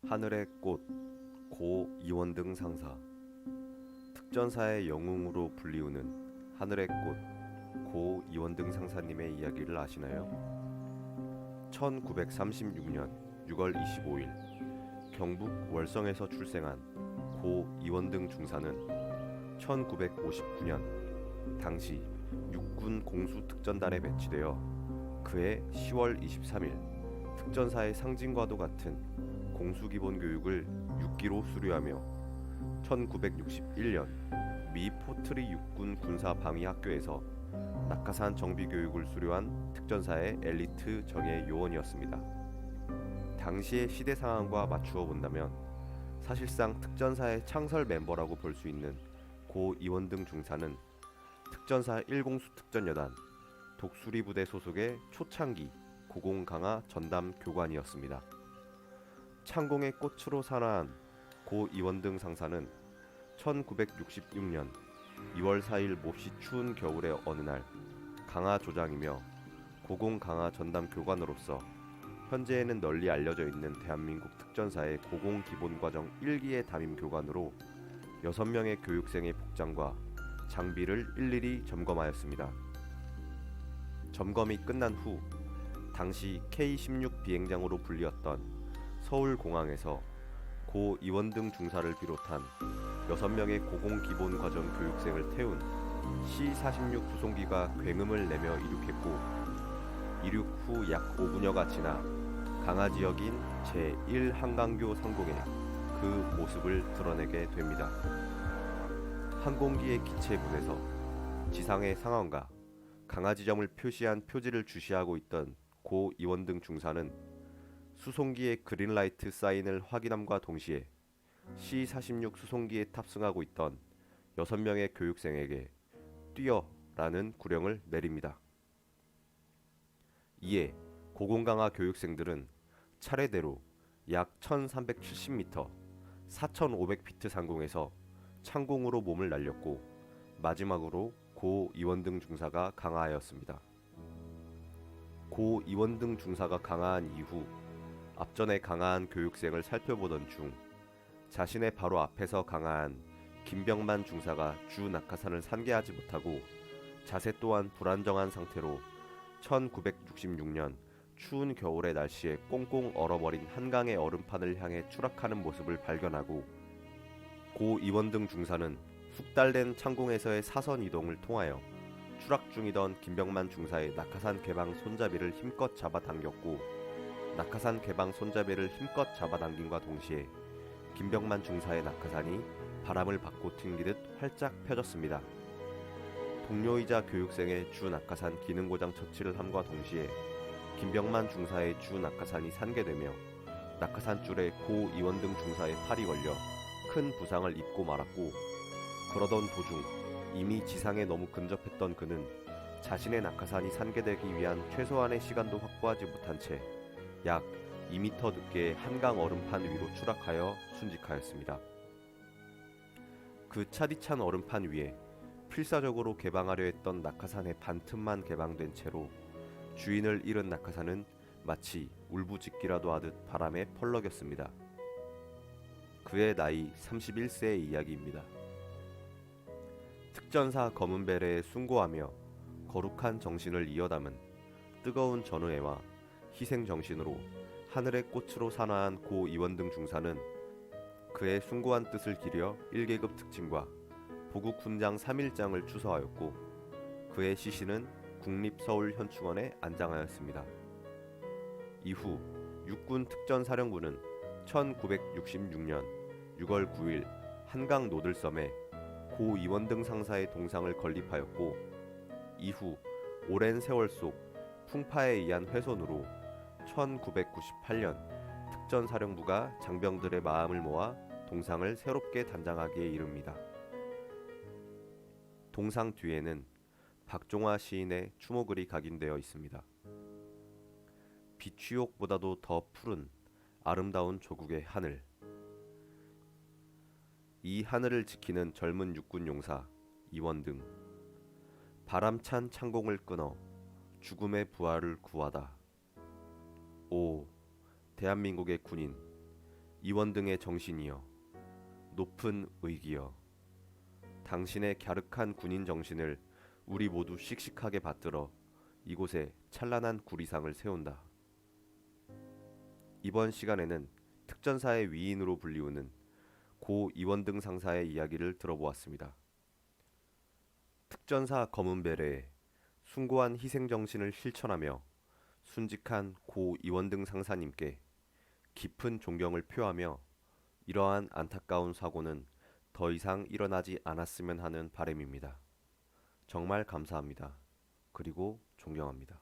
하늘의 꽃, 고 이원등 상사. 특전사의 영웅으로 불리우는 하늘의 꽃, 고 이원등 상사님의 이야기를 아시나요? 1936년 6월 25일 경북 월성에서 출생한 고 이원등 중사는 1959년 당시 육군 공수특전단에 배치되어 그해 10월 23일 특전사의 상징과도 같은 공수기본교육을 6기로 수료하며 1961년 미 포트리 육군 군사방위학교에서 낙하산 정비교육을 수료한 특전사의 엘리트 정예 요원이었습니다. 당시의 시대 상황과 맞추어 본다면 사실상 특전사의 창설 멤버라고 볼 수 있는 고 이원등 중사는 특전사 1공수 특전여단 독수리부대 소속의 초창기 고공강화 전담 교관이었습니다. 창공의 꽃으로 산화한 고 이원등 상사는 1966년 2월 4일 몹시 추운 겨울의 어느 날 강화 조장이며 고공강화 전담 교관으로서 현재에는 널리 알려져 있는 대한민국 특전사의 고공기본과정 1기의 담임 교관으로 6명의 교육생의 복장과 장비를 일일이 점검하였습니다. 점검이 끝난 후 당시 K-16 비행장으로 불리었던 서울공항에서 고 이원등 중사를 비롯한 6명의 고공기본과정 교육생을 태운 C-46 수송기가 굉음을 내며 이륙했고 이륙 후 약 5분여가 지나 강하 지역인 제1한강교 상공에 그 모습을 드러내게 됩니다. 항공기의 기체문에서 지상의 상황과 강하 지점을 표시한 표지를 주시하고 있던 고 이원등 중사는 수송기의 그린라이트 사인을 확인함과 동시에 C-46 수송기에 탑승하고 있던 6명의 교육생에게 뛰어라는 구령을 내립니다. 이에 고공강화 교육생들은 차례대로 약 1370m, 4500피트 상공에서 창공으로 몸을 날렸고 마지막으로 고 이원등 중사가 강하하였습니다. 고 이원등 중사가 강하한 이후 앞전에 강하한 교육생을 살펴보던 중 자신의 바로 앞에서 강하한 김병만 중사가 주 낙하산을 산계하지 못하고 자세 또한 불안정한 상태로 1966년 추운 겨울의 날씨에 꽁꽁 얼어버린 한강의 얼음판을 향해 추락하는 모습을 발견하고 고 이원등 중사는 숙달된 창공에서의 사선 이동을 통하여 추락 중이던 김병만 중사의 낙하산 개방 손잡이를 힘껏 잡아당겼고 낙하산 개방 손잡이를 힘껏 잡아당김과 동시에 김병만 중사의 낙하산이 바람을 받고 튕기듯 활짝 펴졌습니다. 동료이자 교육생의 주 낙하산 기능 고장 처치를 함과 동시에 김병만 중사의 주 낙하산이 산계되며 낙하산 줄에 고 이원등 중사의 팔이 걸려 큰 부상을 입고 말았고 그러던 도중 이미 지상에 너무 근접했던 그는 자신의 낙하산이 산계되기 위한 최소한의 시간도 확보하지 못한 채 약 2m 두께의 한강 얼음판 위로 추락하여 순직하였습니다. 그 차디찬 얼음판 위에 필사적으로 개방하려 했던 낙하산의 반틈만 개방된 채로 주인을 잃은 낙하산은 마치 울부짖기라도 하듯 바람에 펄럭였습니다. 그의 나이 31세의 이야기입니다. 특전사 검은 베레에 숭고하며 거룩한 정신을 이어담은 뜨거운 전우애와 희생 정신으로 하늘의 꽃으로 산화한 고 이원등 중사는 그의 숭고한 뜻을 기려 1계급 특징과 보국 훈장 3일장을 추서하였고 그의 시신은 국립서울현충원에 안장하였습니다. 이후 육군 특전사령부는 1966년 6월 9일 한강 노들섬에 고 이원등 상사의 동상을 건립하였고 이후 오랜 세월 속 풍파에 의한 훼손으로 1998년 특전사령부가 장병들의 마음을 모아 동상을 새롭게 단장하기에 이릅니다. 동상 뒤에는 박종화 시인의 추모글이 각인되어 있습니다. 비취옥보다도 더 푸른 아름다운 조국의 하늘. 이 하늘을 지키는 젊은 육군 용사 이원등. 바람찬 창공을 끊어 죽음의 부활을 구하다. 오, 대한민국의 군인 이원등의 정신이여, 높은 의기여, 당신의 갸륵한 군인 정신을 우리 모두 씩씩하게 받들어 이곳에 찬란한 구리상을 세운다. 이번 시간에는 특전사의 위인으로 불리우는 고 이원등 상사의 이야기를 들어보았습니다. 특전사 검은베레에 숭고한 희생정신을 실천하며 순직한 고 이원등 상사님께 깊은 존경을 표하며 이러한 안타까운 사고는 더 이상 일어나지 않았으면 하는 바람입니다. 정말 감사합니다. 그리고 존경합니다.